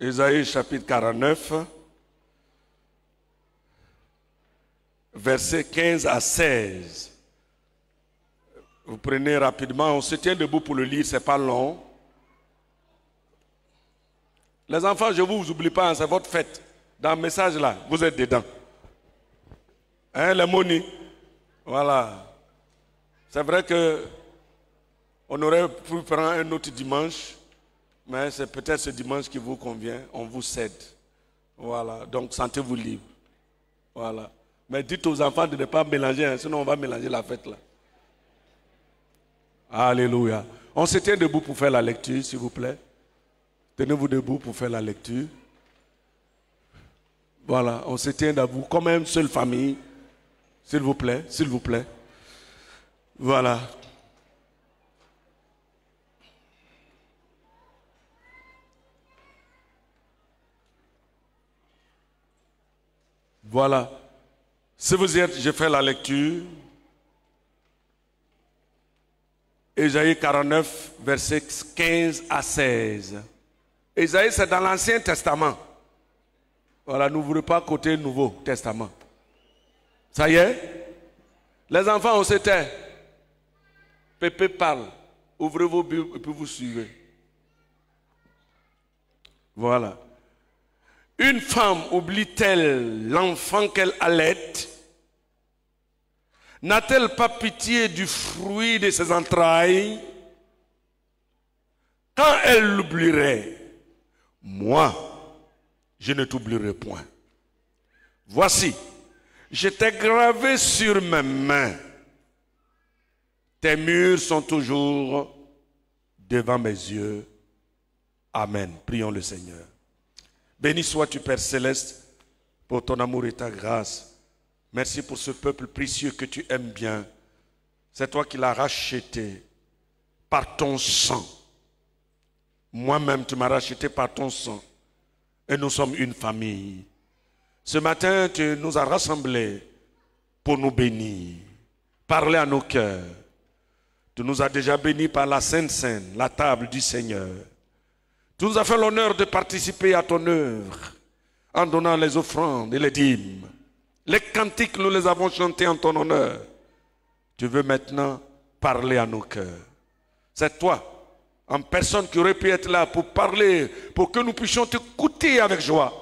Ésaïe chapitre 49, versets 15 à 16. Vous prenez rapidement, on se tient debout pour le lire, c'est pas long. Les enfants, je ne vous oublie pas, hein, c'est votre fête. Dans le message là, vous êtes dedans. Hein, les moni. Voilà. C'est vrai que on aurait pu prendre un autre dimanche, mais c'est peut-être ce dimanche qui vous convient. On vous cède. Voilà. Donc, sentez-vous libre. Voilà. Mais dites aux enfants de ne pas mélanger, hein, sinon on va mélanger la fête là. Alléluia. On se tient debout pour faire la lecture, s'il vous plaît. Tenez-vous debout pour faire la lecture. Voilà, on se tient debout comme une seule famille. S'il vous plaît, s'il vous plaît. Voilà. Voilà. Si vous y êtes, je fais la lecture. Ésaïe 49, versets 15 à 16. Ésaïe, c'est dans l'Ancien Testament. Voilà, n'ouvrez pas côté Nouveau Testament. Ça y est? Les enfants, on s'était. Pépé parle. Ouvrez vos Bibles et puis vous suivez. Voilà. Une femme oublie-t-elle l'enfant qu'elle allaite? N'a-t-elle pas pitié du fruit de ses entrailles? Quand elle l'oublierait, moi, je ne t'oublierai point. Voici, je t'ai gravé sur mes mains. Tes murs sont toujours devant mes yeux. Amen. Prions le Seigneur. Béni sois-tu, Père Céleste, pour ton amour et ta grâce. Merci pour ce peuple précieux que tu aimes bien. C'est toi qui l'as racheté par ton sang. Moi-même, tu m'as racheté par ton sang. Et nous sommes une famille. Ce matin, tu nous as rassemblés pour nous bénir. Parler à nos cœurs. Tu nous as déjà bénis par la Sainte Seine, la table du Seigneur. Tu nous as fait l'honneur de participer à ton œuvre en donnant les offrandes et les dîmes. Les cantiques, nous les avons chantés en ton honneur. Tu veux maintenant parler à nos cœurs. C'est toi, en personne, qui aurait pu être là pour parler, pour que nous puissions t'écouter avec joie.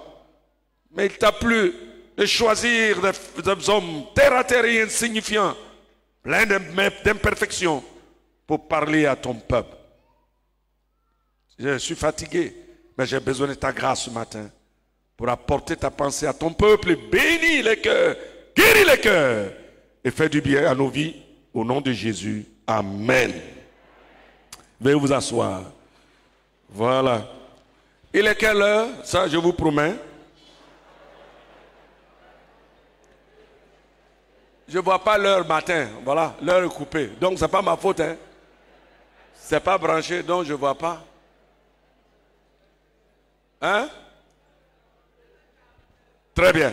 Mais il t'a plu de choisir des hommes terre à terre et insignifiants, pleins d'imperfections, pour parler à ton peuple. Je suis fatigué, mais j'ai besoin de ta grâce ce matin pour apporter ta pensée à ton peuple, bénis les cœurs, guéris les cœurs et fais du bien à nos vies au nom de Jésus. Amen. Veuillez vous asseoir. Voilà. Il est quelle heure? Ça, je vous promets. Je ne vois pas l'heure matin. Voilà, l'heure est coupée. Donc, ce n'est pas ma faute. Hein. Ce n'est pas branché, donc je ne vois pas. Hein? Très bien.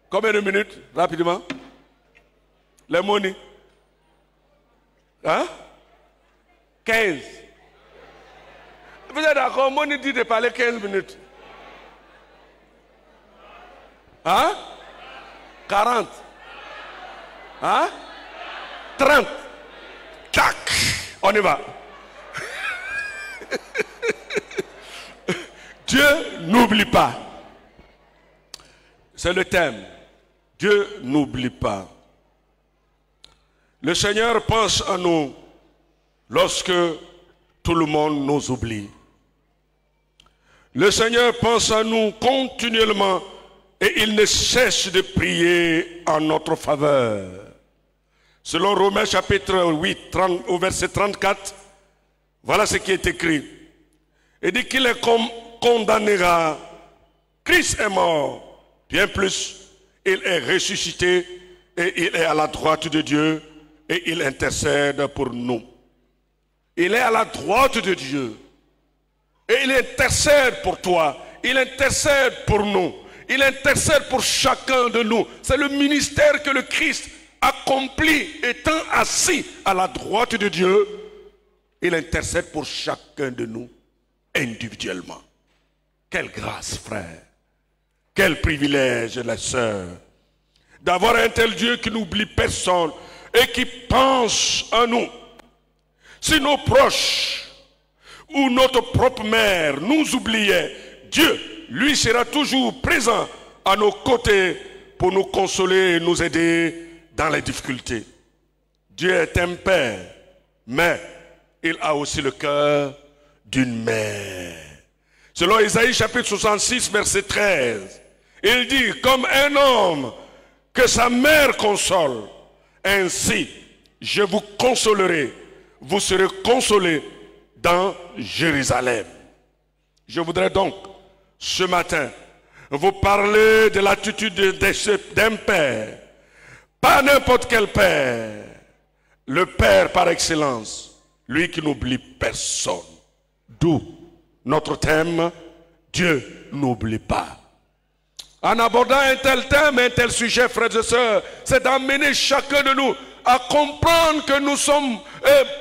Combien de minutes? Rapidement. Les monies. Hein? 15. Vous êtes d'accord? Moni dit de parler 15 minutes. Hein? 40. Hein? 30. Tac. On y va. Dieu n'oublie pas. C'est le thème. Dieu n'oublie pas. Le Seigneur pense à nous lorsque tout le monde nous oublie. Le Seigneur pense à nous continuellement et il ne cesse de prier en notre faveur. Selon Romains chapitre 8, au verset 34, voilà ce qui est écrit. Il dit qu'il est condamnera. Christ est mort. Bien plus, il est ressuscité et il est à la droite de Dieu et il intercède pour nous. Il est à la droite de Dieu et il intercède pour toi. Il intercède pour nous. Il intercède pour chacun de nous. C'est le ministère que le Christ accomplit étant assis à la droite de Dieu. Il intercède pour chacun de nous individuellement. Quelle grâce, frère. Quel privilège, les sœurs, d'avoir un tel Dieu qui n'oublie personne et qui pense à nous. Si nos proches ou notre propre mère nous oubliaient, Dieu, lui, sera toujours présent à nos côtés pour nous consoler et nous aider dans les difficultés. Dieu est un père, mais il a aussi le cœur d'une mère. Selon Isaïe chapitre 66, verset 13, il dit, comme un homme que sa mère console, ainsi je vous consolerai, vous serez consolés dans Jérusalem. Je voudrais donc, ce matin, vous parler de l'attitude d'un père, pas n'importe quel père, le père par excellence, lui qui n'oublie personne. D'où notre thème, Dieu n'oublie pas. En abordant un tel thème, un tel sujet, frères et sœurs, c'est d'amener chacun de nous à comprendre que nous sommes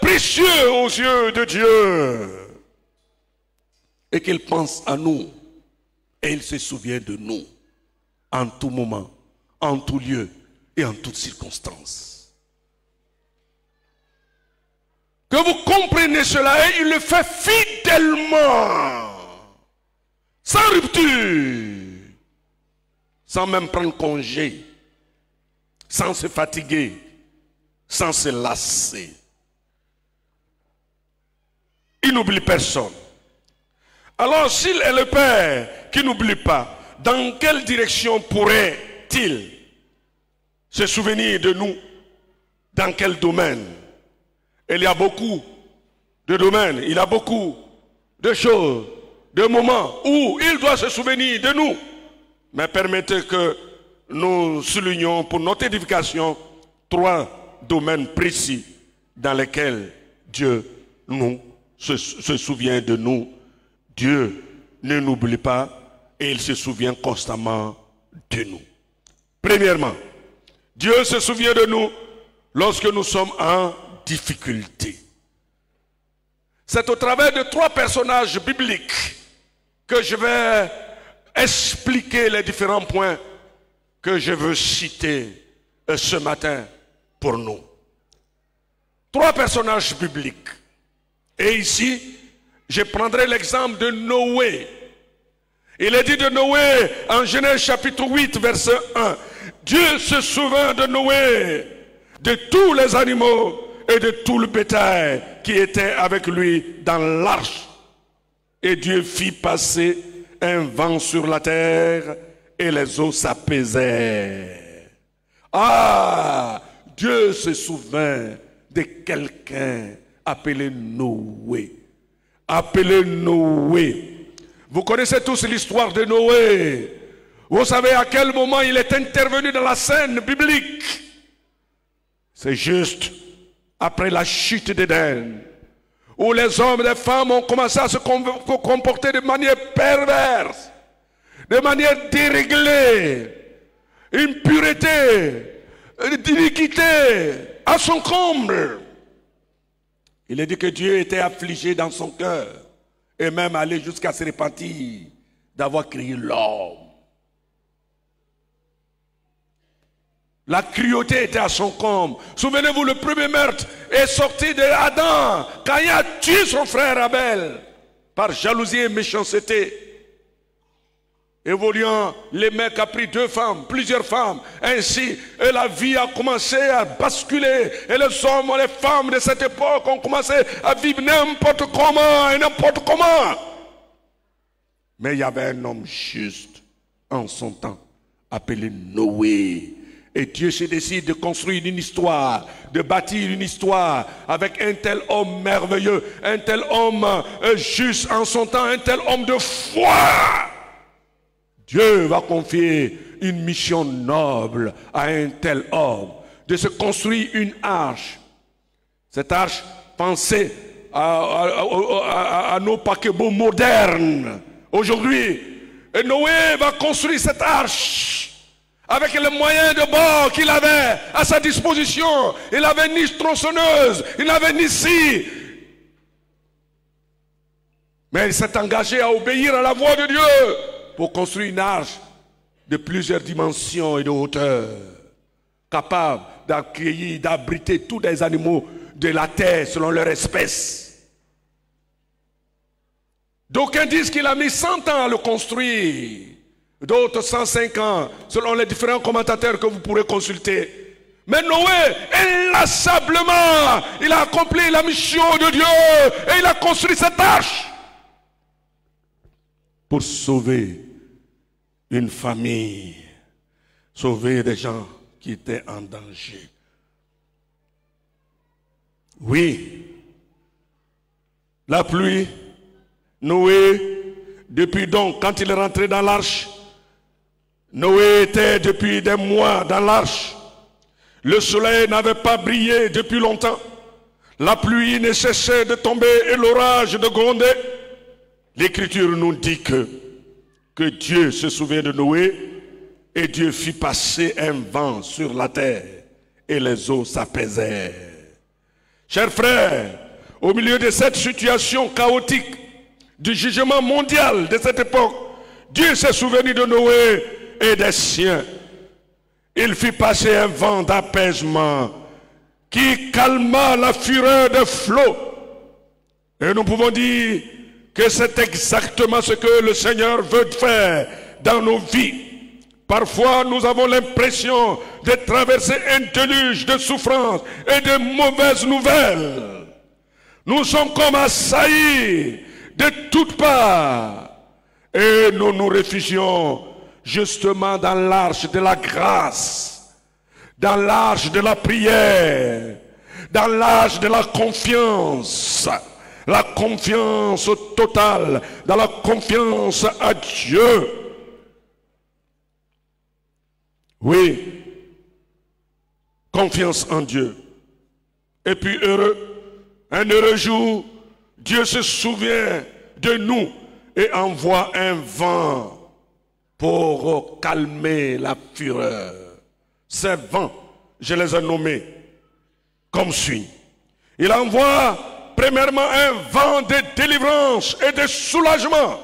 précieux aux yeux de Dieu. Et qu'il pense à nous. Et il se souvient de nous. En tout moment, en tout lieu et en toutes circonstances. Que vous compreniez cela et il le fait fidèlement. Sans rupture. Sans même prendre congé. Sans se fatiguer. Sans se lasser. Il n'oublie personne. Alors s'il est le Père qui n'oublie pas, dans quelle direction pourrait-il se souvenir de nous? Dans quel domaine? Il y a beaucoup de domaines, il y a beaucoup de choses, de moments où il doit se souvenir de nous. Mais permettez que nous soulignions pour notre édification 3 domaines précis dans lesquels Dieu se souvient de nous. Dieu ne nous oublie pas et il se souvient constamment de nous. Premièrement, Dieu se souvient de nous lorsque nous sommes en difficulté. C'est au travers de 3 personnages bibliques que je vais expliquer les différents points que je veux citer ce matin pour nous. 3 personnages bibliques. Et ici, je prendrai l'exemple de Noé. Il est dit de Noé en Genèse chapitre 8, verset 1. Dieu se souvint de Noé, de tous les animaux et de tout le bétail qui était avec lui dans l'arche. Et Dieu fit passer un vent sur la terre et les eaux s'apaisèrent. Ah, Dieu se souvint de quelqu'un appelé Noé. Appelé Noé. Vous connaissez tous l'histoire de Noé. Vous savez à quel moment il est intervenu dans la scène biblique. C'est juste après la chute d'Éden, où les hommes et les femmes ont commencé à se comporter de manière perverse, de manière déréglée, une pureté, d'iniquité à son comble. Il est dit que Dieu était affligé dans son cœur et même allé jusqu'à se repentir d'avoir créé l'homme. La cruauté était à son comble. Souvenez-vous, le premier meurtre est sorti de Adam. Caïn a tué son frère Abel par jalousie et méchanceté. Évoluant, le mec a pris 2 femmes, plusieurs femmes. Ainsi, et la vie a commencé à basculer. Et les hommes et les femmes de cette époque ont commencé à vivre n'importe comment et n'importe comment. Mais il y avait un homme juste en son temps, appelé Noé. Et Dieu se décide de construire une histoire, de bâtir une histoire avec un tel homme merveilleux, un tel homme juste en son temps, un tel homme de foi. Dieu va confier une mission noble à un tel homme, de se construire une arche. Cette arche pensée à nos paquebots modernes. Aujourd'hui, Noé va construire cette arche avec les moyens de bord qu'il avait à sa disposition. Il n'avait ni tronçonneuse, il n'avait ni scie. Mais il s'est engagé à obéir à la voix de Dieu pour construire une arche de plusieurs dimensions et de hauteur, capable d'accueillir, d'abriter tous les animaux de la terre selon leur espèce. D'aucuns disent qu'il a mis 100 ans à le construire, d'autres 105 ans, selon les différents commentateurs que vous pourrez consulter. Mais Noé, inlassablement, il a accompli la mission de Dieu et il a construit cette arche pour sauver une famille, sauver des gens qui étaient en danger. Oui, la pluie, Noé, depuis donc, quand il est rentré dans l'arche, Noé était depuis des mois dans l'arche. Le soleil n'avait pas brillé depuis longtemps. La pluie ne cessait de tomber et l'orage de gronder. L'Écriture nous dit que Dieu se souvient de Noé et Dieu fit passer un vent sur la terre et les eaux s'apaisèrent. Chers frères, au milieu de cette situation chaotique du jugement mondial de cette époque, Dieu s'est souvenu de Noé et des siens. Il fit passer un vent d'apaisement qui calma la fureur des flots. Et nous pouvons dire que c'est exactement ce que le Seigneur veut faire dans nos vies. Parfois, nous avons l'impression de traverser un déluge de souffrance et de mauvaises nouvelles. Nous sommes comme assaillis de toutes parts. Et nous nous réfugions justement dans l'arche de la grâce, dans l'arche de la prière, dans l'arche de la confiance totale, dans la confiance à Dieu. Oui, confiance en Dieu. Et puis un heureux jour, Dieu se souvient de nous et envoie un vent pour calmer la fureur. Ces vents, je les ai nommés comme suit. Il envoie premièrement un vent de délivrance et de soulagement.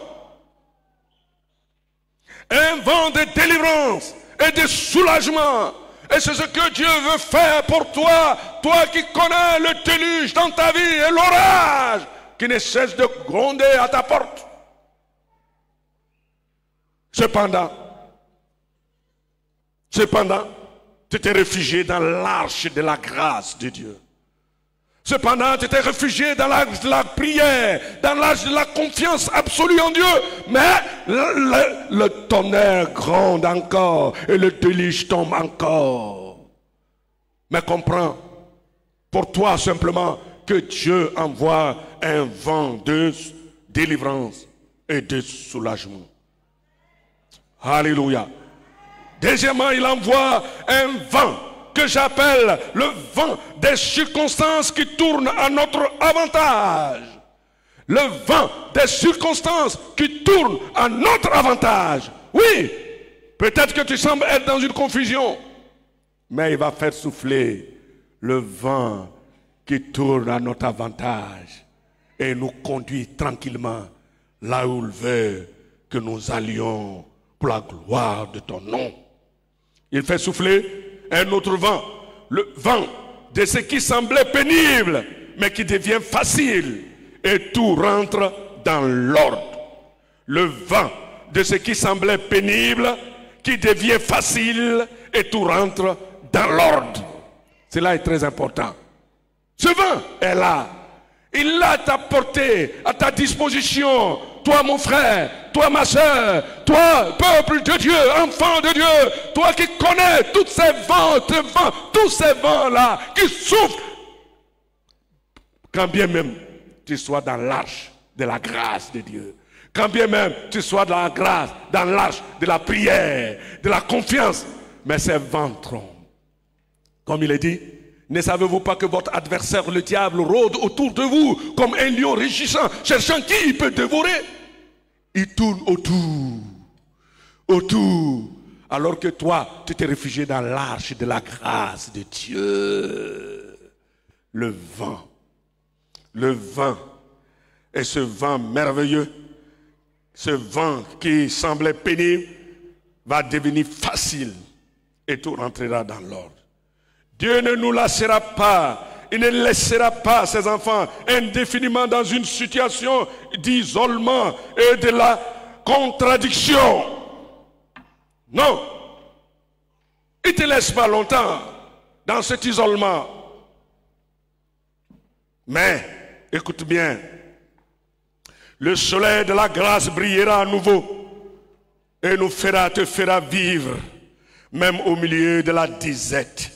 Un vent de délivrance et de soulagement. Et c'est ce que Dieu veut faire pour toi, toi qui connais le déluge dans ta vie et l'orage qui ne cesse de gronder à ta porte. Cependant, tu t'es réfugié dans l'arche de la grâce de Dieu. Cependant, tu t'es réfugié dans l'arche de la prière, dans l'arche de la confiance absolue en Dieu. Mais le tonnerre gronde encore et le déluge tombe encore. Mais comprends, pour toi simplement, que Dieu envoie un vent de délivrance et de soulagement. Alléluia. Deuxièmement, il envoie un vent que j'appelle le vent des circonstances qui tournent à notre avantage. Le vent des circonstances qui tournent à notre avantage. Oui, peut-être que tu sembles être dans une confusion, mais il va faire souffler le vent qui tourne à notre avantage et nous conduit tranquillement là où il veut que nous allions pour la gloire de ton nom. Il fait souffler un autre vent, le vent de ce qui semblait pénible, mais qui devient facile, et tout rentre dans l'ordre. Le vent de ce qui semblait pénible, qui devient facile, et tout rentre dans l'ordre. Cela est très important. Ce vent est là. Il l'a à ta portée, à ta disposition. Toi mon frère, toi ma soeur, toi peuple de Dieu, enfant de Dieu, toi qui connais tous ces vents, tous ces vents-là qui souffrent. Quand bien même tu sois dans l'arche de la grâce de Dieu, quand bien même tu sois dans la grâce, dans l'arche de la prière, de la confiance, mais ces vents trompent. Comme il est dit, ne savez-vous pas que votre adversaire, le diable, rôde autour de vous comme un lion rugissant, cherchant qui il peut dévorer? Il tourne autour, alors que toi, tu t'es réfugié dans l'arche de la grâce de Dieu. Le vent Et ce vent merveilleux, ce vent qui semblait pénible, va devenir facile et tout rentrera dans l'ordre. Dieu ne nous laissera pas, il ne laissera pas ses enfants indéfiniment dans une situation d'isolement et de la contradiction. Non, il ne te laisse pas longtemps dans cet isolement. Mais, écoute bien, le soleil de la grâce brillera à nouveau et te fera vivre, même au milieu de la disette.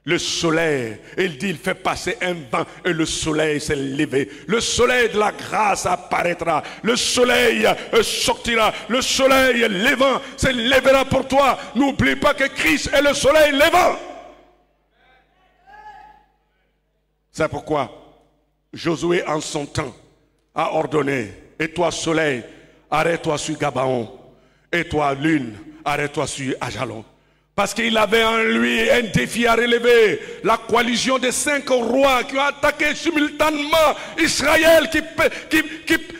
Le soleil, il dit, il fait passer un vent et le soleil s'est levé. Le soleil de la grâce apparaîtra. Le soleil sortira. Le soleil levant se lèvera pour toi. N'oublie pas que Christ est le soleil levant. C'est pourquoi Josué en son temps a ordonné, et toi soleil, arrête-toi sur Gabaon, et toi lune, arrête-toi sur Ajalon. Parce qu'il avait en lui un défi à relever, la coalition des 5 rois qui ont attaqué simultanément Israël,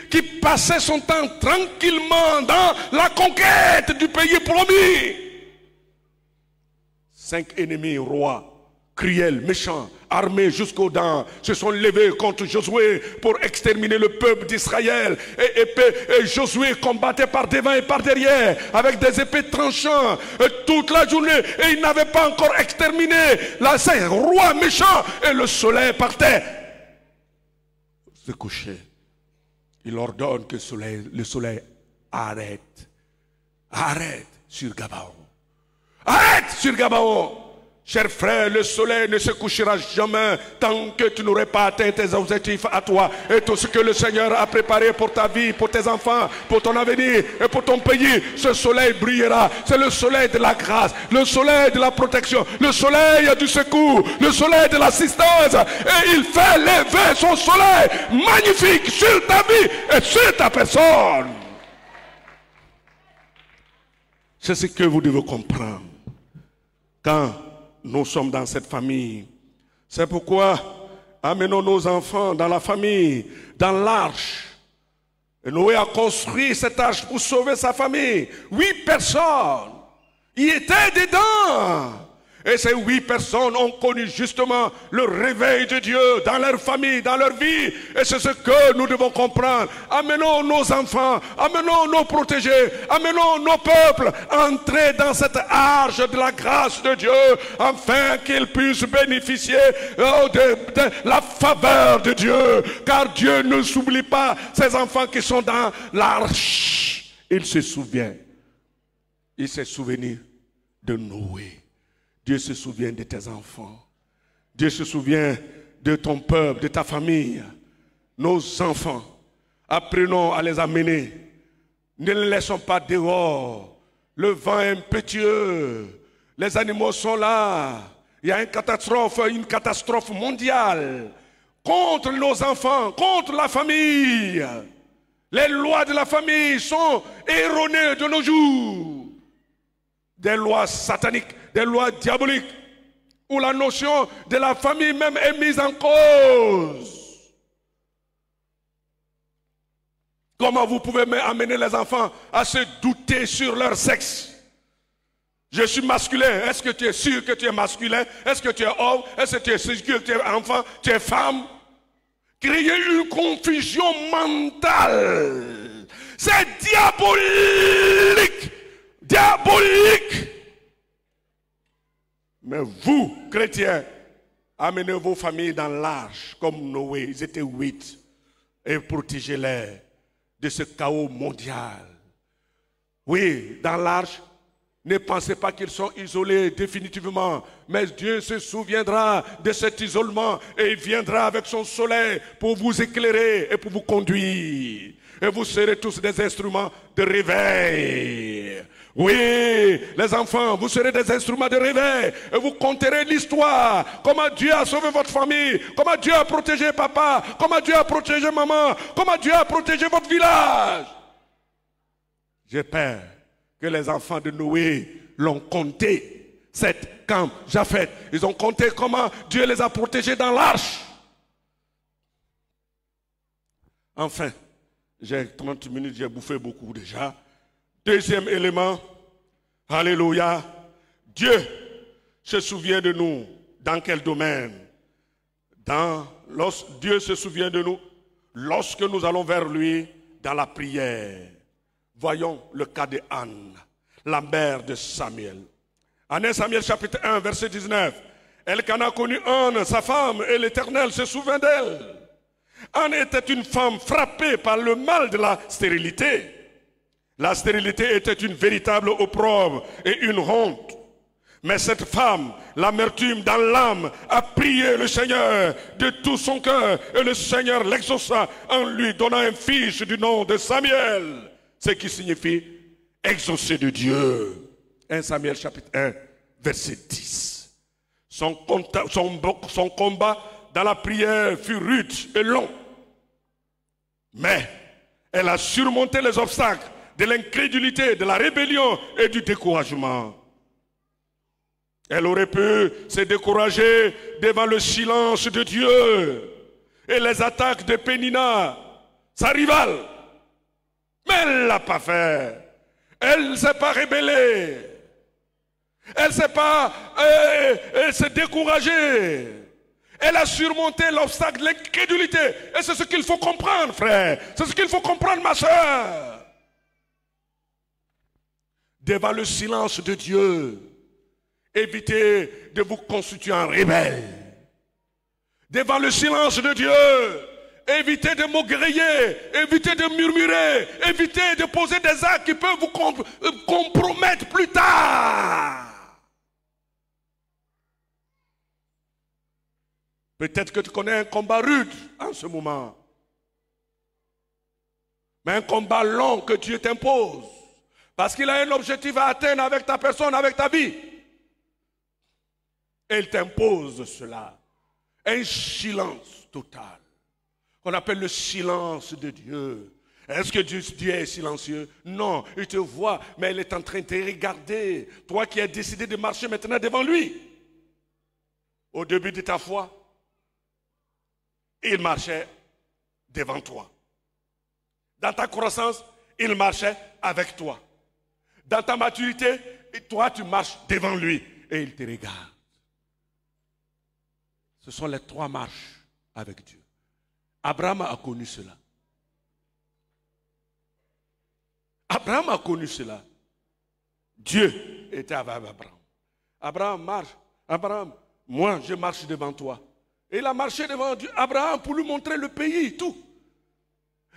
qui passait son temps tranquillement dans la conquête du pays promis. 5 ennemis rois, cruels, méchants, armés jusqu'aux dents, se sont levés contre Josué pour exterminer le peuple d'Israël. Et Josué combattait par devant et par derrière avec des épées tranchantes toute la journée. Et il n'avait pas encore exterminé ces rois méchants. Et le soleil partait se coucher. Il ordonne que le soleil arrête. Arrête sur Gabaon. Arrête sur Gabaon. Cher frère, le soleil ne se couchera jamais tant que tu n'aurais pas atteint tes objectifs à toi et tout ce que le Seigneur a préparé pour ta vie, pour tes enfants, pour ton avenir et pour ton pays. Ce soleil brillera. C'est le soleil de la grâce, le soleil de la protection, le soleil du secours, le soleil de l'assistance. Et il fait lever son soleil magnifique sur ta vie et sur ta personne. C'est ce que vous devez comprendre. Quand nous sommes dans cette famille, c'est pourquoi amenons nos enfants dans la famille, dans l'arche. Et Noé a construit cette arche pour sauver sa famille. 8 personnes y étaient dedans. Et ces 8 personnes ont connu justement le réveil de Dieu dans leur famille, dans leur vie. Et c'est ce que nous devons comprendre. Amenons nos enfants, amenons nos protégés, amenons nos peuples, entrer dans cette arche de la grâce de Dieu, afin qu'ils puissent bénéficier de la faveur de Dieu. Car Dieu ne s'oublie pas ces enfants qui sont dans l'arche. Il se souvient. Il s'est souvenu de Noé. Dieu se souvient de tes enfants. Dieu se souvient de ton peuple, de ta famille. Nos enfants, apprenons à les amener. Ne les laissons pas dehors. Le vent est impétueux. Les animaux sont là. Il y a une catastrophe mondiale contre nos enfants, contre la famille. Les lois de la famille sont erronées de nos jours. Des lois sataniques, des lois diaboliques, où la notion de la famille même est mise en cause. Comment vous pouvez amener les enfants à se douter sur leur sexe? Je suis masculin. Est-ce que tu es sûr que tu es masculin? Est-ce que tu es homme? Est-ce que tu es sûr que tu es enfant? Tu es femme? Créer une confusion mentale. C'est diabolique. Diabolique. Mais vous, chrétiens, amenez vos familles dans l'arche comme Noé. Ils étaient 8. Et protégez-les de ce chaos mondial. Oui, dans l'arche, ne pensez pas qu'ils sont isolés définitivement. Mais Dieu se souviendra de cet isolement et il viendra avec son soleil pour vous éclairer et pour vous conduire. Et vous serez tous des instruments de réveil. Oui, les enfants, vous serez des instruments de réveil. Et vous conterez l'histoire. Comment Dieu a sauvé votre famille. Comment Dieu a protégé papa. Comment Dieu a protégé maman. Comment Dieu a protégé votre village. J'ai peur que les enfants de Noé l'ont compté. Cette camp, Japheth. Ils ont compté comment Dieu les a protégés dans l'arche. Enfin, j'ai 30 minutes, j'ai bouffé beaucoup déjà. Deuxième élément, alléluia, Dieu se souvient de nous. Dans quel domaine? Dieu se souvient de nous lorsque nous allons vers lui dans la prière. Voyons le cas de Anne, la mère de Samuel. En 1 Samuel chapitre 1, verset 19. Elkana connut Anne, sa femme, et l'Éternel se souvint d'elle. Anne était une femme frappée par le mal de la stérilité. La stérilité était une véritable opprobre et une honte. Mais cette femme, l'amertume dans l'âme, a prié le Seigneur de tout son cœur. Et le Seigneur l'exauça en lui donnant un fils du nom de Samuel. Ce qui signifie exaucé de Dieu. 1 Samuel chapitre 1, verset 10. Son combat dans la prière fut rude et long. Mais elle a surmonté les obstacles de l'incrédulité, de la rébellion et du découragement. Elle aurait pu se décourager devant le silence de Dieu et les attaques de Pénina, sa rivale. Mais elle ne l'a pas fait. Elle ne s'est pas rébellée. Elle ne s'est découragée. Elle a surmonté l'obstacle de l'incrédulité. Et c'est ce qu'il faut comprendre, frère. C'est ce qu'il faut comprendre, ma soeur. Devant le silence de Dieu, évitez de vous constituer en rebelle. Devant le silence de Dieu, évitez de maugréer, évitez de murmurer, évitez de poser des actes qui peuvent vous compromettre plus tard. Peut-être que tu connais un combat rude en ce moment. Mais un combat long que Dieu t'impose. Parce qu'il a un objectif à atteindre avec ta personne, avec ta vie. Et il t'impose cela. Un silence total. Qu'on appelle le silence de Dieu. Est-ce que Dieu est silencieux? Non, il te voit, mais il est en train de te regarder. Toi qui as décidé de marcher maintenant devant lui. Au début de ta foi, il marchait devant toi. Dans ta croissance, il marchait avec toi. Dans ta maturité, toi tu marches devant lui et il te regarde. Ce sont les 3 marches avec Dieu. Abraham a connu cela. Abraham a connu cela. Dieu était avec Abraham. Abraham marche. Abraham, moi je marche devant toi. Et il a marché devant Dieu, Abraham pour lui montrer le pays, tout.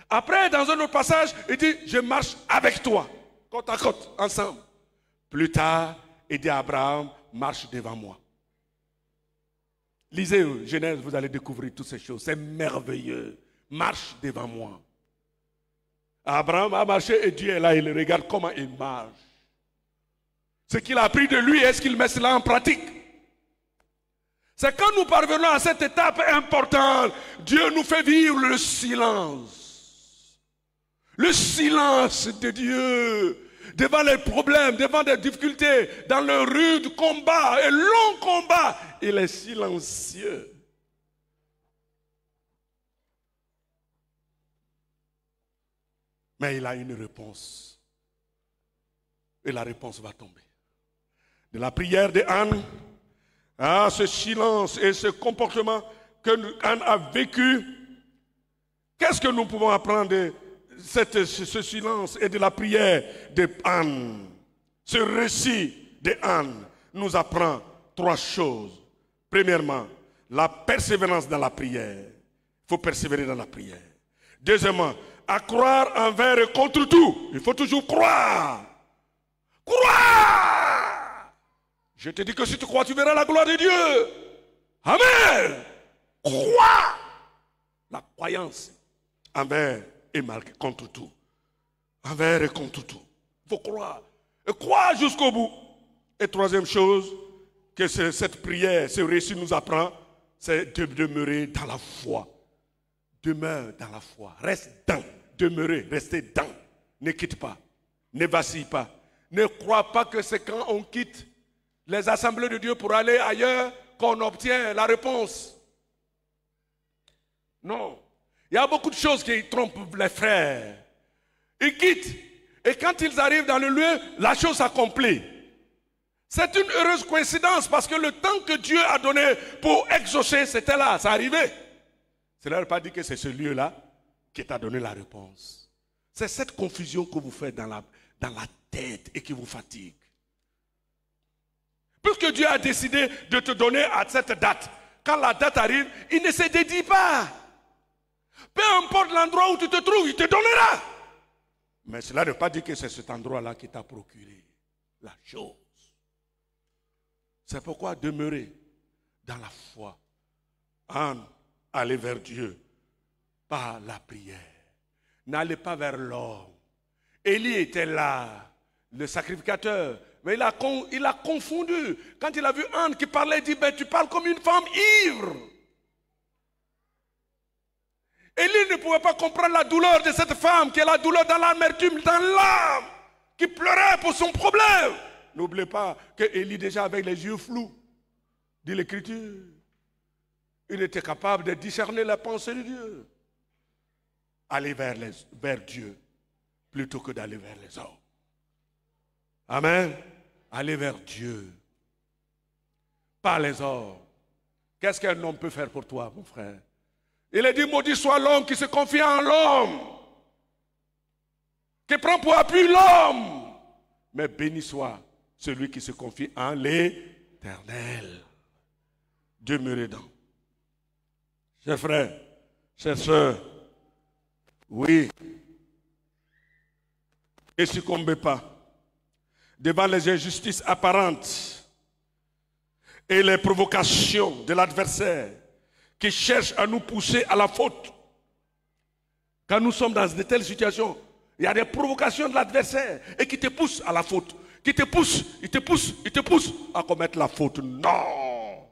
Après, dans un autre passage, il dit, je marche avec toi, côte à côte, ensemble. Plus tard, il dit à Abraham, marche devant moi. Lisez Genèse, vous allez découvrir toutes ces choses. C'est merveilleux. Marche devant moi. Abraham a marché et Dieu est là, il regarde comment il marche. Ce qu'il a appris de lui, est-ce qu'il met cela en pratique? C'est quand nous parvenons à cette étape importante, Dieu nous fait vivre le silence. Le silence de Dieu devant les problèmes, devant des difficultés, dans le rude combat et long combat, il est silencieux. Mais il a une réponse. Et la réponse va tomber. De la prière de Anne, à ce silence et ce comportement que Anne a vécu, qu'est-ce que nous pouvons apprendre de ce silence et de la prière de Anne? Ce récit de Anne nous apprend 3 choses. Premièrement, la persévérance dans la prière. Il faut persévérer dans la prière. Deuxièmement, à croire envers et contre tout. Il faut toujours croire. Croire! Je te dis que si tu crois, tu verras la gloire de Dieu. Amen. Crois. La croyance envers et contre tout. Envers et contre tout. Il faut croire. Et croire jusqu'au bout. Et troisième chose que cette prière, ce récit nous apprend, c'est de demeurer dans la foi. Demeure dans la foi. Reste dans. Demeurez. Restez dans. Ne quitte pas. Ne vacille pas. Ne crois pas que c'est quand on quitte les assemblées de Dieu pour aller ailleurs qu'on obtient la réponse. Non. Il Il y a beaucoup de choses qui trompent les frères. Ils quittent. Et quand ils arrivent dans le lieu, la chose s'accomplit. C'est une heureuse coïncidence parce que le temps que Dieu a donné pour exaucer, c'était là, ça arrivait. Cela ne veut pas dire que c'est ce lieu-là qui t'a donné la réponse. C'est cette confusion que vous faites dans la tête et qui vous fatigue. Puisque Dieu a décidé de te donner à cette date, quand la date arrive, il ne se dédie pas. Peu importe l'endroit où tu te trouves, il te donnera. Mais cela ne veut pas dire que c'est cet endroit-là qui t'a procuré la chose. C'est pourquoi demeurer dans la foi, aller vers Dieu par la prière. N'allez pas vers l'homme. Élie était là, le sacrificateur, mais il a confondu. Quand il a vu Anne qui parlait, il dit, ben, tu parles comme une femme ivre. Élie ne pouvait pas comprendre la douleur de cette femme, qui est la douleur dans l'amertume, dans l'âme, qui pleurait pour son problème. N'oubliez pas que Élie, déjà avec les yeux flous, dit l'Écriture, il était capable de discerner la pensée de Dieu. Aller vers Dieu plutôt que d'aller vers les hommes. Amen. Aller vers Dieu. Pas les hommes. Qu'est-ce qu'un homme peut faire pour toi, mon frère? Il est dit, maudit soit l'homme qui se confie en l'homme, qui prend pour appui l'homme. Mais béni soit celui qui se confie en l'Éternel. Demeurez donc. Chers frères, chers sœurs, oui, ne succombez pas devant les injustices apparentes et les provocations de l'adversaire qui cherche à nous pousser à la faute. Quand nous sommes dans de telles situations, il y a des provocations de l'adversaire et qui te poussent à la faute. Qui te poussent, il te pousse à commettre la faute. Non!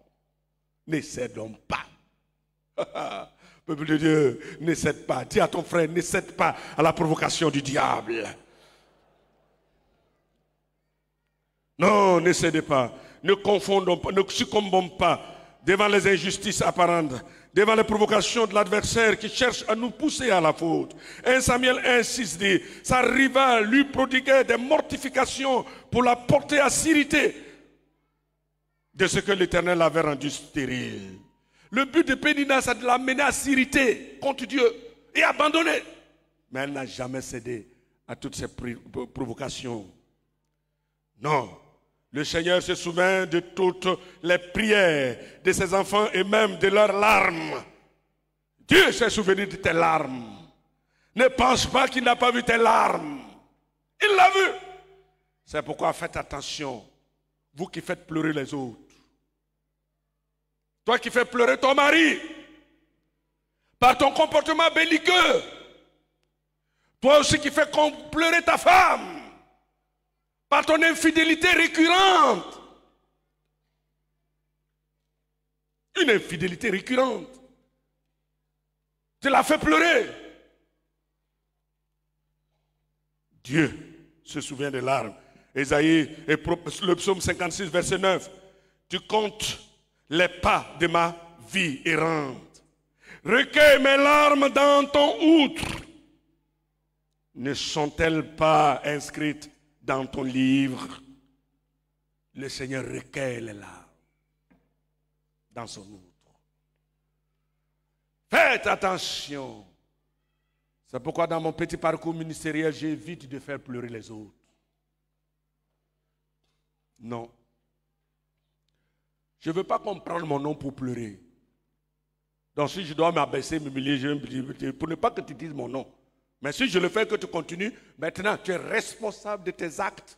Ne cédons pas. Peuple de Dieu, ne cède pas. Dis à ton frère, ne cède pas à la provocation du diable. Non, ne cédez pas. Ne confondons pas, ne succombons pas devant les injustices apparentes, devant les provocations de l'adversaire qui cherche à nous pousser à la faute. 1 Samuel 1,6 dit, sa rivale lui prodiguait des mortifications pour la porter à s'irriter de ce que l'Éternel avait rendu stérile. Le but de Pénina, c'est de l'amener à s'irriter contre Dieu et abandonner. Mais elle n'a jamais cédé à toutes ces provocations. Non. Le Seigneur se souvient de toutes les prières de ses enfants et même de leurs larmes. Dieu s'est souvenu de tes larmes. Ne pense pas qu'il n'a pas vu tes larmes. Il l'a vu. C'est pourquoi faites attention, vous qui faites pleurer les autres. Toi qui fais pleurer ton mari par ton comportement belliqueux. Toi aussi qui fais pleurer ta femme par ton infidélité récurrente. Une infidélité récurrente. Tu l'as fait pleurer. Dieu se souvient des larmes. Ésaïe, et le psaume 56, verset 9. Tu comptes les pas de ma vie errante. Recueille mes larmes dans ton outre. Ne sont-elles pas inscrites dans ton livre? Le Seigneur recueille les larmes dans son outre. Faites attention. C'est pourquoi dans mon petit parcours ministériel, j'évite de faire pleurer les autres. Non. Je ne veux pas qu'on prenne mon nom pour pleurer. Donc si je dois m'abaisser, m'humilier, je vais me dire, pour ne pas que tu dises mon nom. Mais si je le fais, que tu continues, maintenant tu es responsable de tes actes.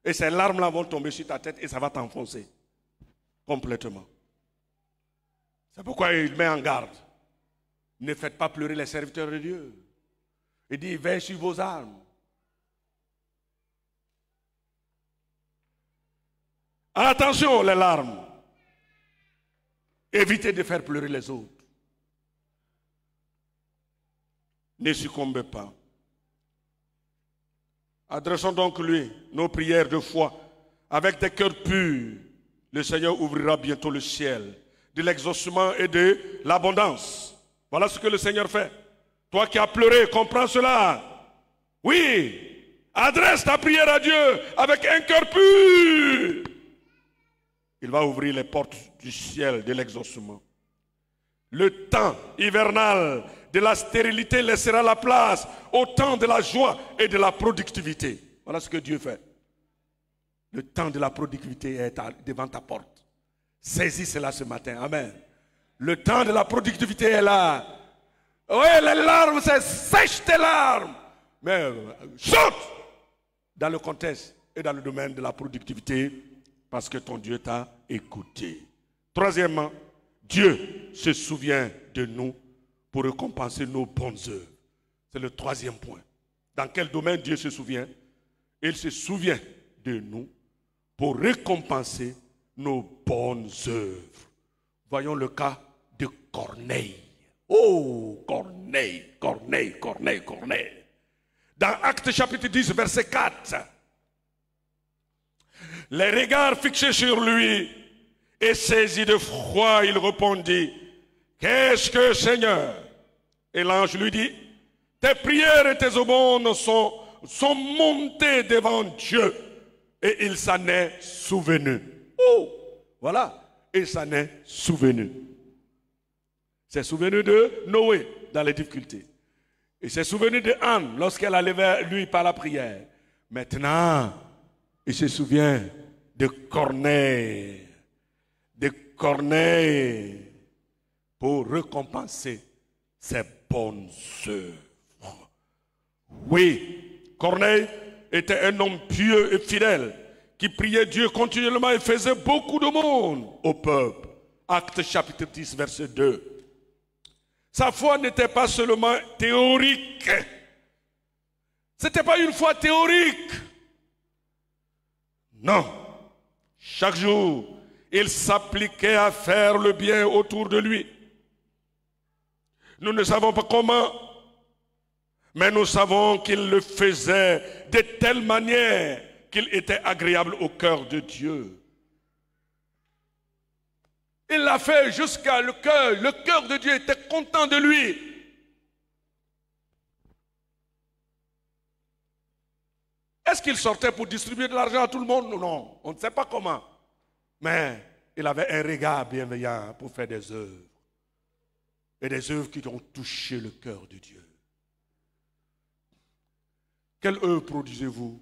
Et ces larmes-là vont tomber sur ta tête et ça va t'enfoncer complètement. C'est pourquoi il met en garde. Ne faites pas pleurer les serviteurs de Dieu. Il dit, veillez sur vos armes. Attention les larmes. Évitez de faire pleurer les autres. Ne succombez pas. Adressons donc lui nos prières de foi avec des cœurs purs. Le Seigneur ouvrira bientôt le ciel de l'exaucement et de l'abondance Voilà ce que le Seigneur fait. Toi qui as pleuré, comprends cela. Oui, adresse ta prière à Dieu avec un cœur pur. Il va ouvrir les portes du ciel de l'exaucement. Le temps hivernal de la stérilité laissera la place au temps de la joie et de la productivité. Voilà ce que Dieu fait. Le temps de la productivité est devant ta porte. Saisis cela ce matin. Amen. Le temps de la productivité est là. Oui, les larmes, c'est sèche tes larmes. Mais saute dans le contexte et dans le domaine de la productivité parce que ton Dieu t'a écouté. Troisièmement, Dieu se souvient de nous pour récompenser nos bonnes œuvres. C'est le troisième point. Dans quel domaine Dieu se souvient? Il se souvient de nous pour récompenser nos bonnes œuvres. Voyons le cas de Corneille. Oh, Corneille, Corneille, Corneille, Corneille. Dans Actes chapitre 10, verset 4, les regards fixés sur lui et saisi de froid, il répondit, « Qu'est-ce que, Seigneur ?» Et l'ange lui dit, « Tes prières et tes aumônes sont montées devant Dieu. » Et il s'en est souvenu. Oh, voilà, il s'en est souvenu. C'est souvenu de Noé dans les difficultés. Il s'est souvenu de Anne lorsqu'elle allait vers lui par la prière. Maintenant, il se souvient de Corneille. De Corneille pour récompenser ses bonnes œuvres. Oui, Corneille était un homme pieux et fidèle qui priait Dieu continuellement et faisait beaucoup de monde au peuple. Actes chapitre 10, verset 2. Sa foi n'était pas seulement théorique. Ce n'était pas une foi théorique. Non. Chaque jour, il s'appliquait à faire le bien autour de lui. Nous ne savons pas comment, mais nous savons qu'il le faisait de telle manière qu'il était agréable au cœur de Dieu. Il l'a fait jusqu'à le cœur de Dieu était content de lui. Est-ce qu'il sortait pour distribuer de l'argent à tout le monde? Non, on ne sait pas comment. Mais il avait un regard bienveillant pour faire des œuvres. Et des œuvres qui ont touché le cœur de Dieu. Quelle œuvre produisez-vous?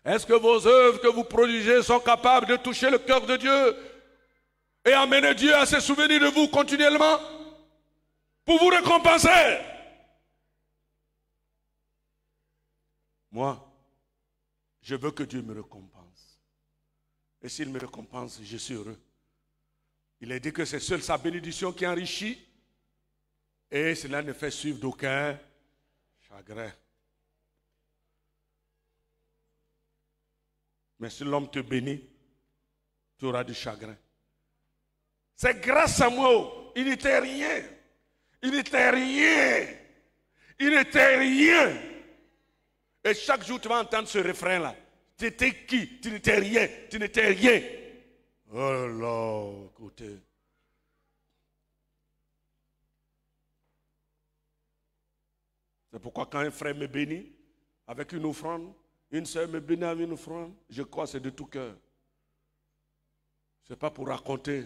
Est-ce que vos œuvres que vous produisez sont capables de toucher le cœur de Dieu et amener Dieu à se souvenir de vous continuellement pour vous récompenser? Moi, je veux que Dieu me récompense. Et s'il me récompense, je suis heureux. Il est dit que c'est seule sa bénédiction qui enrichit et cela ne fait suivre d'aucun chagrin. Mais si l'homme te bénit, tu auras du chagrin. C'est grâce à moi, il n'était rien. Il n'était rien. Il n'était rien. Et chaque jour, tu vas entendre ce refrain-là. Tu étais qui? Tu n'étais rien. Tu n'étais rien. Oh là, écoutez. C'est pourquoi quand un frère me bénit avec une offrande, une sœur me bénit avec une offrande, je crois que c'est de tout cœur. Ce n'est pas pour raconter,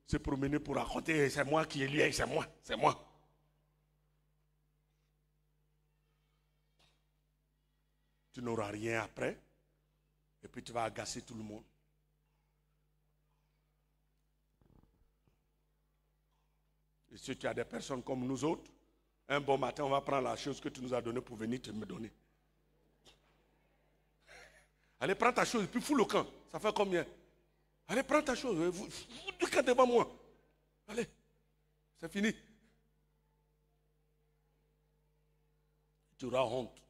c'est promener pour raconter, c'est moi qui ai lié, c'est moi, c'est moi. Tu n'auras rien après, et puis tu vas agacer tout le monde. Et si tu as des personnes comme nous autres, un bon matin, on va prendre la chose que tu nous as donnée pour venir te me donner. Allez, prends ta chose et puis fous le camp. Ça fait combien? Allez, prends ta chose. Vous le camp devant moi. Allez, c'est fini. Tu auras honte.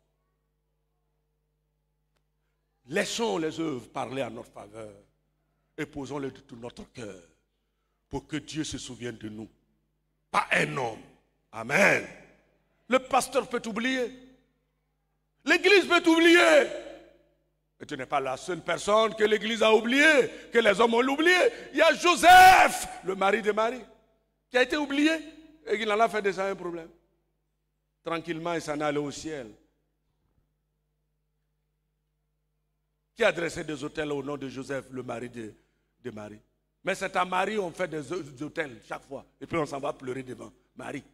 Laissons les œuvres parler en notre faveur et posons-les de tout notre cœur pour que Dieu se souvienne de nous. Pas un homme. Amen. Le pasteur peut t'oublier. L'église peut t'oublier. Et tu n'es pas la seule personne que l'église a oubliée, que les hommes ont oublié. Il y a Joseph, le mari de Marie, qui a été oublié. et qu'il en a fait déjà un problème. Tranquillement, il s'en est allé au ciel. Qui a dressé des autels au nom de Joseph, le mari de Marie? Mais c'est à Marie on fait des autels chaque fois. Et puis on s'en va pleurer devant. Marie,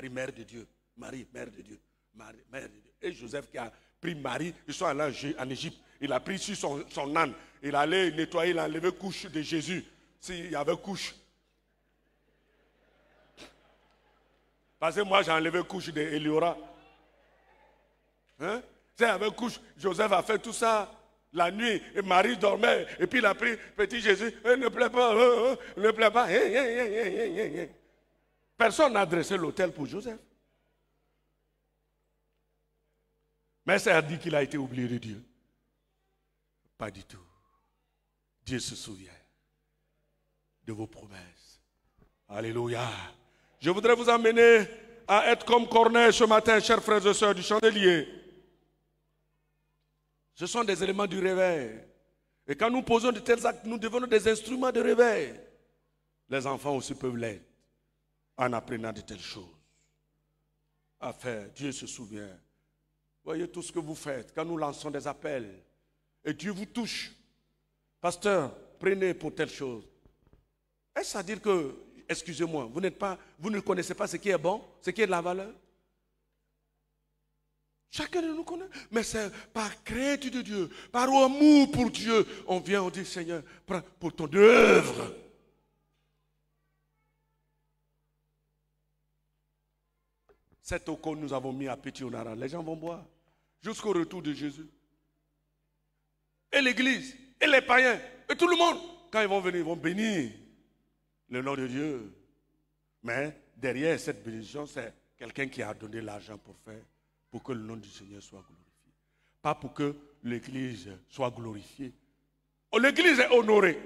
mère de Dieu. Marie, mère de Dieu. Marie, mère de Dieu. Et Joseph qui a pris Marie, ils sont allés en Égypte. Il a pris sur son âne. Il allait nettoyer, il a enlevé couche de Jésus. S'il y avait couche. Parce que moi j'ai enlevé couche d'Eliora. Hein? S'il y avait couche, Joseph a fait tout ça la nuit. Et Marie dormait. Et puis il a pris petit Jésus. Ne plaît pas, ne plaît pas. Personne n'a dressé l'autel pour Joseph. Mais ça a dit qu'il a été oublié de Dieu. Pas du tout. Dieu se souvient de vos promesses. Alléluia. Je voudrais vous emmener à être comme Corneille ce matin, chers frères et sœurs du chandelier. Ce sont des éléments du réveil. Et quand nous posons de tels actes, nous devenons des instruments de réveil. Les enfants aussi peuvent l'être en apprenant de telles choses. À faire, Dieu se souvient. Voyez tout ce que vous faites quand nous lançons des appels. Et Dieu vous touche. Pasteur, prenez pour telle chose. Est-ce à dire que, excusez-moi, vous ne connaissez pas ce qui est bon, ce qui est de la valeur? Chacun de nous connaît. Mais c'est par crainte de Dieu, par amour pour Dieu, on vient, on dit, Seigneur, prends pour ton œuvre. Cette eau que nous avons mis à Pétionara, les gens vont boire jusqu'au retour de Jésus. Et l'église, et les païens, et tout le monde, quand ils vont venir, ils vont bénir le nom de Dieu. Mais derrière cette bénédiction, c'est quelqu'un qui a donné l'argent pour que le nom du Seigneur soit glorifié. Pas pour que l'église soit glorifiée. L'église est honorée,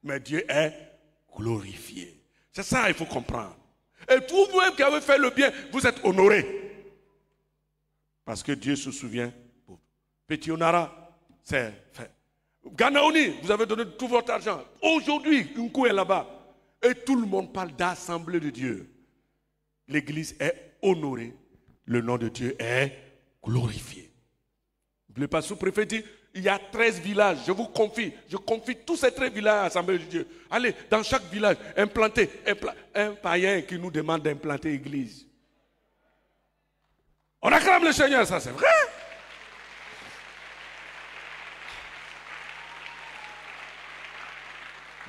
mais Dieu est glorifié. C'est ça il faut comprendre. Et vous-même qui avez fait le bien, vous êtes honorés. Parce que Dieu se souvient. Pétionara, c'est fait. Ganaoni, vous avez donné tout votre argent. Aujourd'hui, un coup est là-bas. Et tout le monde parle d'assemblée de Dieu. L'église est honorée. Le nom de Dieu est glorifié. Le pasteur sous-préfet dit, il y a 13 villages, je vous confie. Je confie tous ces 13 villages à l'assemblée de Dieu. Allez, dans chaque village, implantez un païen qui nous demande d'implanter l'église. On acclame le Seigneur, ça c'est vrai.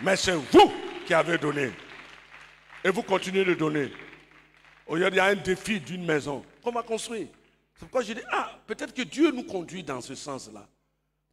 Mais c'est vous qui avez donné. Et vous continuez de donner. Aujourd'hui, il y a un défi d'une maison qu'on va construire. C'est pourquoi je dis, peut-être que Dieu nous conduit dans ce sens-là.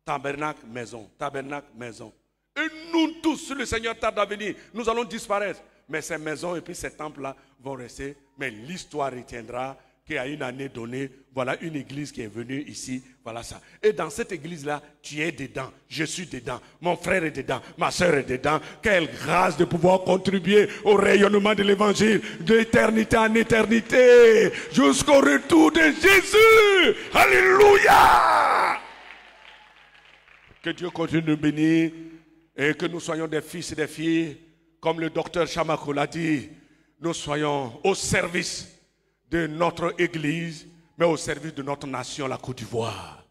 Tabernacle, maison, tabernacle, maison. Et nous tous, si le Seigneur tarde à venir, nous allons disparaître. Mais ces maisons et puis ces temples-là vont rester. Mais l'histoire retiendra qu'à une année donnée, voilà une église qui est venue ici, voilà ça. Et dans cette église-là, tu es dedans, je suis dedans, mon frère est dedans, ma soeur est dedans. Quelle grâce de pouvoir contribuer au rayonnement de l'évangile d'éternité en éternité, jusqu'au retour de Jésus. Alléluia! Que Dieu continue de bénir et que nous soyons des fils et des filles, comme le docteur Chamako l'a dit, nous soyons au service de notre église, mais au service de notre nation, la Côte d'Ivoire.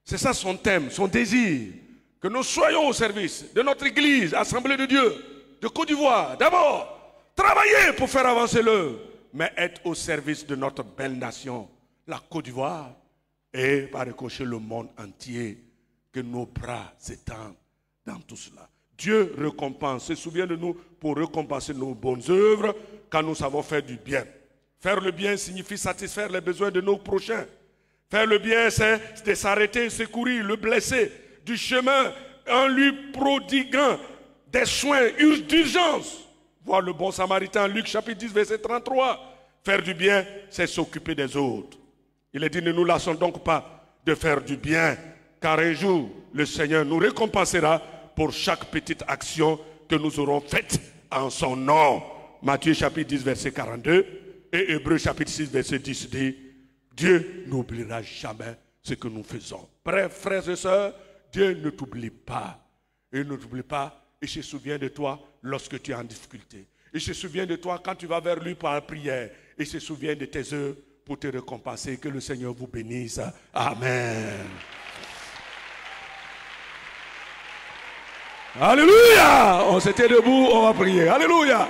C'est ça son thème, son désir, que nous soyons au service de notre église, Assemblée de Dieu, de Côte d'Ivoire. D'abord, travailler pour faire avancer l'œuvre, mais être au service de notre belle nation, la Côte d'Ivoire, et par ricochet le monde entier, que nos bras s'étendent dans tout cela. Dieu récompense, se souvient de nous pour récompenser nos bonnes œuvres quand nous savons faire du bien. Faire le bien signifie satisfaire les besoins de nos prochains. Faire le bien, c'est de s'arrêter, secourir le blessé du chemin en lui prodiguant des soins d'urgence. Voir le bon samaritain, Luc chapitre 10, verset 33. Faire du bien, c'est s'occuper des autres. Il est dit, ne nous lassons donc pas de faire du bien, car un jour, le Seigneur nous récompensera pour chaque petite action que nous aurons faite en son nom. Matthieu chapitre 10, verset 42. Et Hébreux chapitre 6, verset 10 dit, Dieu n'oubliera jamais ce que nous faisons. Bref, frères et sœurs, Dieu ne t'oublie pas. Il ne t'oublie pas, il se souvient de toi lorsque tu es en difficulté. Il se souvient de toi quand tu vas vers lui par la prière. Il se souvient de tes œuvres pour te récompenser. Que le Seigneur vous bénisse. Amen. Alléluia. On s'était debout, on va prier. Alléluia.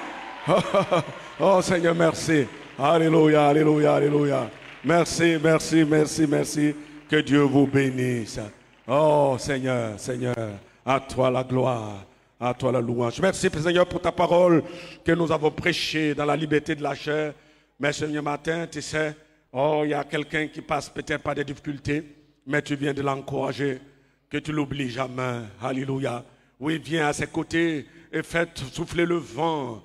Oh Seigneur, merci. Alléluia, alléluia, alléluia. Merci, merci, merci, merci. Que Dieu vous bénisse. Oh Seigneur, Seigneur, à toi la gloire, à toi la louange. Merci Seigneur pour ta parole que nous avons prêchée dans la liberté de la chair. Mais ce matin, tu sais, oh, il y a quelqu'un qui passe peut-être par des difficultés, mais tu viens de l'encourager, que tu l'oublies jamais. Alléluia. Oui, viens à ses côtés et fais souffler le vent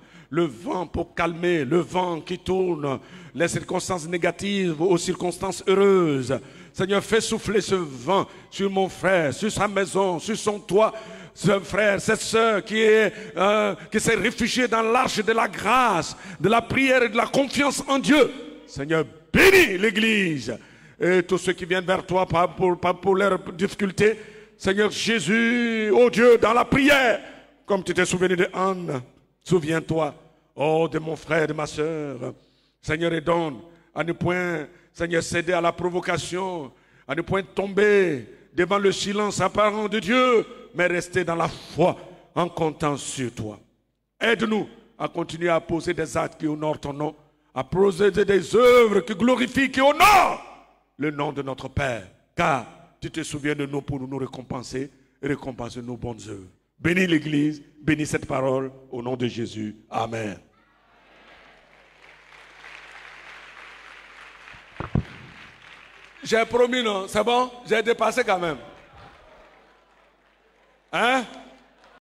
pour calmer, le vent qui tourne les circonstances négatives aux circonstances heureuses. Seigneur, fais souffler ce vent sur mon frère, sur sa maison, sur son toit. Ce frère, cette soeur qui s'est réfugiée dans l'arche de la grâce, de la prière et de la confiance en Dieu. Seigneur, bénis l'Église et tous ceux qui viennent vers toi pour leurs difficultés. Seigneur Jésus, oh Dieu, dans la prière, comme tu t'es souvenu de Anne, souviens-toi, oh, de mon frère, de ma soeur. Seigneur, et donne à ne point, Seigneur, céder à la provocation, à ne point tomber devant le silence apparent de Dieu, mais rester dans la foi, en comptant sur toi. Aide-nous à continuer à poser des actes qui honorent ton nom, à poser des œuvres qui glorifient, qui honorent le nom de notre Père, car tu te souviens de nous pour nous récompenser et récompenser nos bonnes œuvres. Bénis l'Église, bénis cette parole, au nom de Jésus. Amen. J'ai promis, non? C'est bon? J'ai dépassé quand même. Hein?